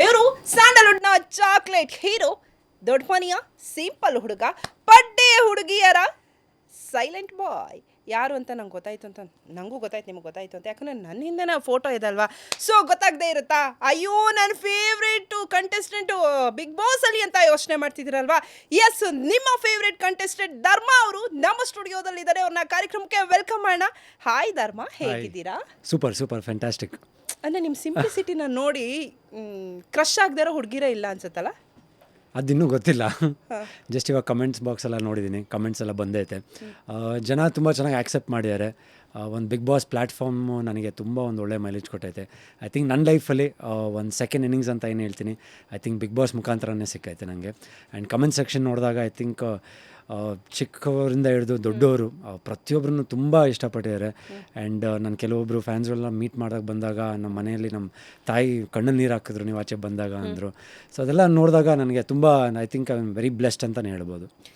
ಇವರು ಸ್ಯಾಂಡಲ್ವುಡ್ನ chocolate hero, ದೊಡ್ಡ ಮನೆಯ ಸಿಂಪಲ್ ಹುಡುಗ, ಪಡ್ಡೆ ಹುಡುಗಿಯರ ಸೈಲೆಂಟ್ ಬಾಯ್. ಯಾರು ಅಂತ ನಂಗೆ ಗೊತ್ತಾಯ್ತು ಅಂತ, ನನಗೂ ಗೊತ್ತಾಯ್ತು, ನಿಮ್ಗೆ ಗೊತ್ತಾಯ್ತು ಅಂತ, ಯಾಕಂದರೆ ನನ್ನ ಹಿಂದೆನೇ ಫೋಟೋ ಇದಲ್ವಾ, ಸೊ ಗೊತ್ತಾಗದೇ ಇರುತ್ತಾ? ಅಯ್ಯೋ ನನ್ನ ಫೇವ್ರೇಟು ಕಂಟೆಸ್ಟೆಂಟು ಬಿಗ್ ಬಾಸಲ್ಲಿ ಅಂತ ಯೋಚನೆ ಮಾಡ್ತಿದ್ದೀರಲ್ವಾ? ಎಸ್, ನಿಮ್ಮ ಫೇವ್ರೇಟ್ ಕಂಟೆಸ್ಟೆಂಟ್ ಧರ್ಮ ಅವರು ನಮ್ಮ ಸ್ಟುಡಿಯೋದಲ್ಲಿದ್ದಾರೆ. ಅವ್ರನ್ನ ಕಾರ್ಯಕ್ರಮಕ್ಕೆ ವೆಲ್ಕಮ್ ಮಾಡೋಣ. ಹಾಯ್ ಧರ್ಮ, ಹೇಗಿದ್ದೀರಾ? Super fantastic. ಅಂದರೆ ನಿಮ್ಮ ಸಿಂಪ್ಲಿಸಿಟಿನ ನೋಡಿ ಕ್ರಶ್ ಆಗದೇ ಇರೋ ಹುಡುಗಿರೇ ಇಲ್ಲ ಅನ್ಸುತ್ತಲ್ಲ? ಅದಿನ್ನೂ ಗೊತ್ತಿಲ್ಲ. ಜಸ್ಟ್ ಇವಾಗ ಕಮೆಂಟ್ಸ್ ಬಾಕ್ಸ್ ಎಲ್ಲ ನೋಡಿದ್ದೀನಿ, ಕಮೆಂಟ್ಸ್ ಎಲ್ಲ ಬಂದೈತೆ. ಜನ ತುಂಬ ಚೆನ್ನಾಗಿ ಆ್ಯಕ್ಸೆಪ್ಟ್ ಮಾಡಿದ್ದಾರೆ. ಒಂದು ಬಿಗ್ ಬಾಸ್ ಪ್ಲ್ಯಾಟ್ಫಾರ್ಮು ನನಗೆ ತುಂಬ ಒಂದು ಒಳ್ಳೆ ಮೈಲೇಜ್ ಕೊಟ್ಟೈತೆ. ಐ ಥಿಂಕ್ ನನ್ನ ಲೈಫಲ್ಲಿ ಒಂದು ಸೆಕೆಂಡ್ ಇನ್ನಿಂಗ್ಸ್ ಅಂತ ಏನು ಹೇಳ್ತೀನಿ, ಐ ಥಿಂಕ್ ಬಿಗ್ ಬಾಸ್ ಮುಖಾಂತರನೇ ಸಿಕ್ಕೈತೆ ನನಗೆ. ಆ್ಯಂಡ್ ಕಮೆಂಟ್ ಸೆಕ್ಷನ್ ನೋಡಿದಾಗ ಐ ಥಿಂಕ್ ಚಿಕ್ಕವರಿಂದ ಹಿಡಿದು ದೊಡ್ಡವರು ಪ್ರತಿಯೊಬ್ಬರನ್ನು ತುಂಬ ಇಷ್ಟಪಟ್ಟಿದ್ದಾರೆ. ಆ್ಯಂಡ್ ನಾನು ಕೆಲವೊಬ್ಬರು ಫ್ಯಾನ್ಸ್ಗಳನ್ನ ಮೀಟ್ ಮಾಡೋಕ್ಕೆ ಬಂದಾಗ ನಮ್ಮ ಮನೆಯಲ್ಲಿ ನಮ್ಮ ತಾಯಿ ಕಣ್ಣಲ್ಲಿ ನೀರು ಹಾಕಿದ್ರು ನೀವು ಆಚೆ ಬಂದಾಗ ಅಂದರು. ಸೊ ಅದೆಲ್ಲ ನೋಡಿದಾಗ ನನಗೆ ತುಂಬ I think I am very blessed ಅಂತಲೇ ಹೇಳ್ಬೋದು.